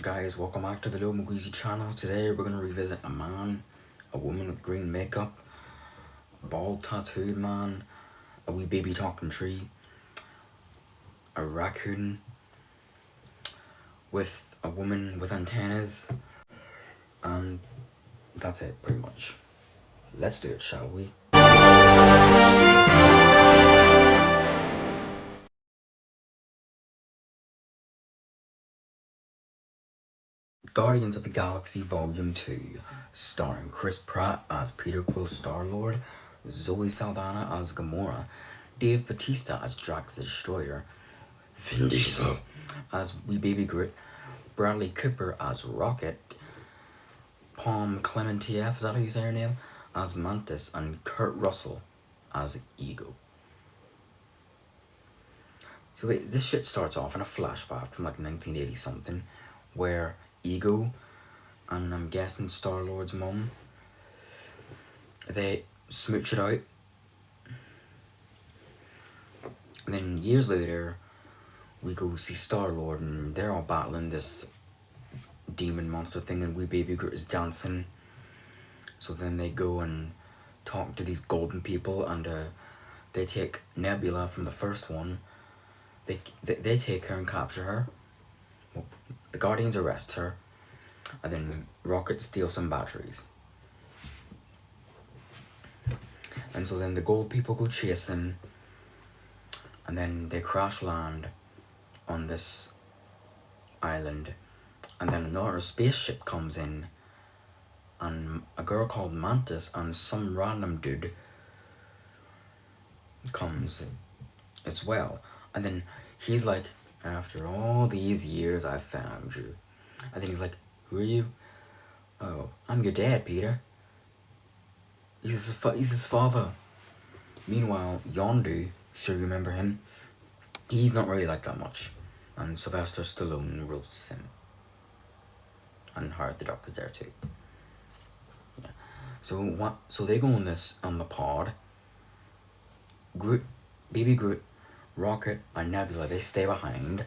Guys, welcome back to the Lil Maguizy channel. Today we're going to revisit a man, a woman with green makeup, a bald tattooed man, a wee baby talking tree, a raccoon with a woman with antennas, and that's it pretty much. Let's do it, shall we? Guardians of the Galaxy Volume 2, starring Chris Pratt as Peter Quill Star-Lord, Zoe Saldana as Gamora, Dave Bautista as Drax the Destroyer, Vin Diesel as Wee Baby Groot, Bradley Cooper as Rocket, Palm Clementieff, is that how you say her name, as Mantis, and Kurt Russell as Ego. So wait, this shit starts off in a flashback from like 1980 something, where Ego and I'm guessing Star-Lord's mum, they smooch it out. And then years later, we go see Star-Lord and they're all battling this demon monster thing and wee baby Groot is dancing. So then they go and talk to these golden people and they take Nebula from the first one. They take her and capture her. Well, the Guardians arrest her. And then Rocket steals some batteries. And so then the gold people go chase them. And then they crash land on this island. And then another spaceship comes in. And a girl called Mantis and some random dude comes as well. And then he's like, after all these years I found you. And then he's like, who are you? Oh, I'm your dad, Peter. He's his father. Meanwhile, Yondu, sure you remember him? He's not really like that much. And Sylvester Stallone roasts him. And Howard the Duck is there too. Yeah. So they go on the pod. Groot, Baby Groot, Rocket, and Nebula, they stay behind.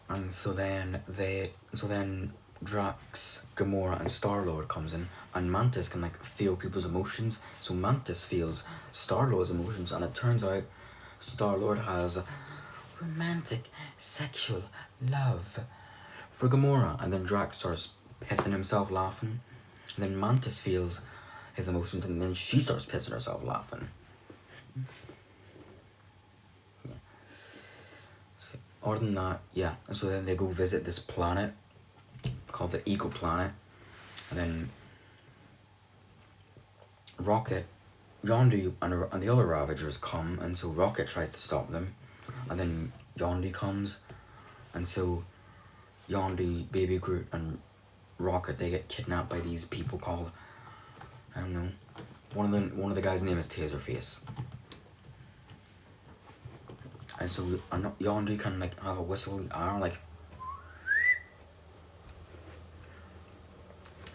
And so then Drax, Gamora, and Star-Lord comes in, and Mantis can like feel people's emotions. So Mantis feels Star-Lord's emotions, and it turns out Star-Lord has romantic, sexual love for Gamora. And then Drax starts pissing himself laughing. And then Mantis feels his emotions, and then she starts pissing herself laughing. Yeah. So, other than that, yeah. And so then they go visit this planet called the Eco Planet, and then Rocket, Yondu, and the other Ravagers come, and so Rocket tries to stop them, and then Yondu comes, and so Yondu, Baby Groot, and Rocket, they get kidnapped by these people called, I don't know, one of the guys' name is Taserface. And so Yondu can like have a whistle arm like,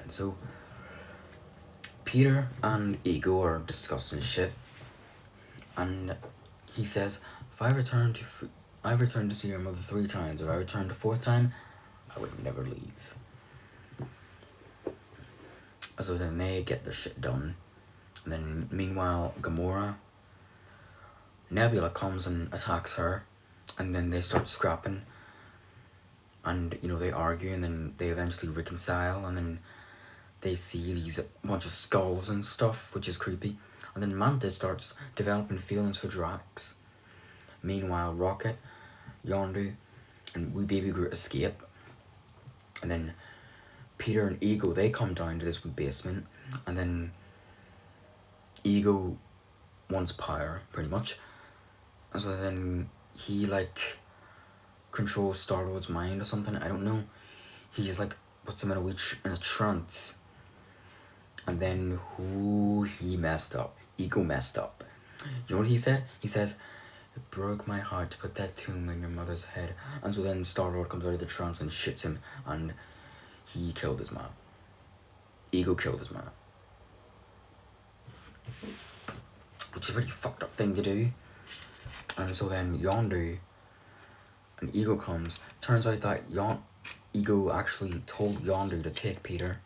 and so Peter and Ego are discussing shit, and he says, if I return to see your mother 3 times, if I return the 4th time, I would never leave. So then they get their shit done, and then meanwhile Nebula comes and attacks her, and then they start scrapping, and you know they argue, and then they eventually reconcile, and then they see these bunch of skulls and stuff, which is creepy. And then Mantis starts developing feelings for Drax. Meanwhile, Rocket, Yondu, and wee baby Groot escape. And then Peter and Ego, they come down to this wee basement. And then Ego wants power, pretty much. And so then he like controls Star-Lord's mind or something, I don't know. He just like puts him in a trance. And then he messed up. Ego messed up. You know what he said? He says, it broke my heart to put that tomb in your mother's head. And so then Star-Lord comes out of the trance and shits him, and he killed his man. Ego killed his man. Which is a pretty fucked up thing to do. And so then Yondu and Ego comes. Turns out that Ego actually told Yondu to take Peter,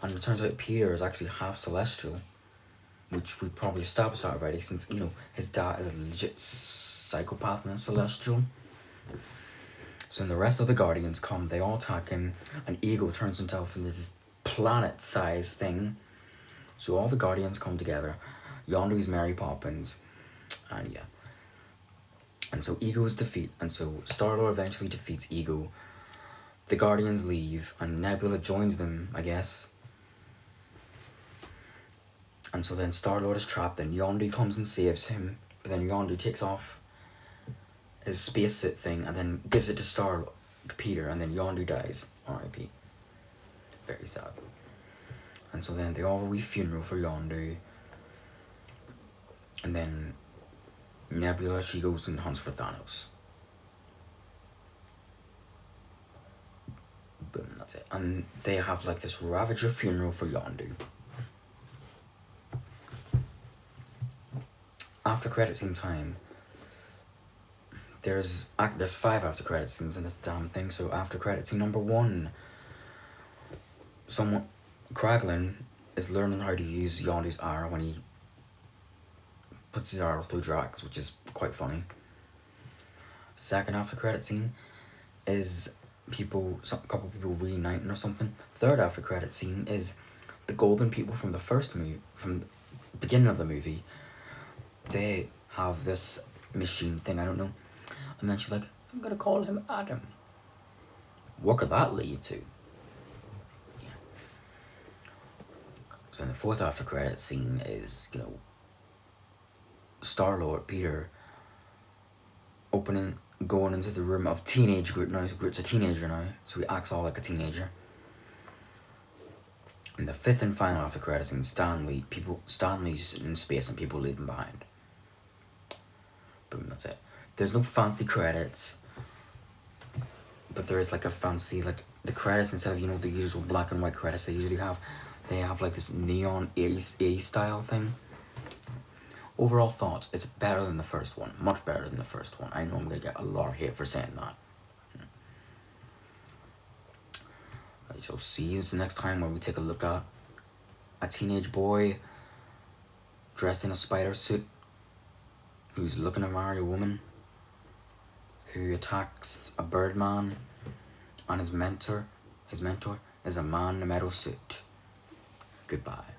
and it turns out Peter is actually half celestial, which we probably established that already, since his dad is a legit psychopath and a celestial. So then the rest of the Guardians come, they all attack him, and Ego turns himself into this planet-sized thing. So all the Guardians come together. Yondu's Mary Poppins, and yeah. And so so Star-Lord eventually defeats Ego. The Guardians leave, and Nebula joins them, I guess. And so then Star-Lord is trapped, and Yondu comes and saves him. But then Yondu takes off his spacesuit thing and then gives it to Peter, and then Yondu dies. R.I.P. Very sad. And so then they all have a wee funeral for Yondu. And then Nebula, she goes and hunts for Thanos. Boom, that's it. And they have like this Ravager funeral for Yondu. After credit scene time, there's 5 after credit scenes in this damn thing. So after credit scene number 1, Kraglin is learning how to use Yondu's arrow when he puts his arrow through Drax, which is quite funny. Second after credit scene is a couple people reuniting or something. Third after credit scene is the golden people from the first movie, from the beginning of the movie. They have this machine thing, I don't know. And then she's like, I'm gonna call him Adam. What could that lead to? Yeah. So in the fourth after credit scene is, Star-Lord, Peter, going into the room of teenage Groot now. So Groot's a teenager now, so he acts all like a teenager. In the fifth and final after credit scene, Stanley's in space and people leave him behind. Boom, that's it. There's no fancy credits, but there is like a fancy, like the credits, instead of the usual black and white credits they usually have, they have like this neon 80s style thing. Overall thoughts, it's better than the first one, much better than the first one. I know I'm gonna get a lot of hate for saying that. I shall see you next time when we take a look at a teenage boy dressed in a spider suit who's looking to marry a woman, who attacks a birdman, and his mentor is a man in a metal suit. Goodbye.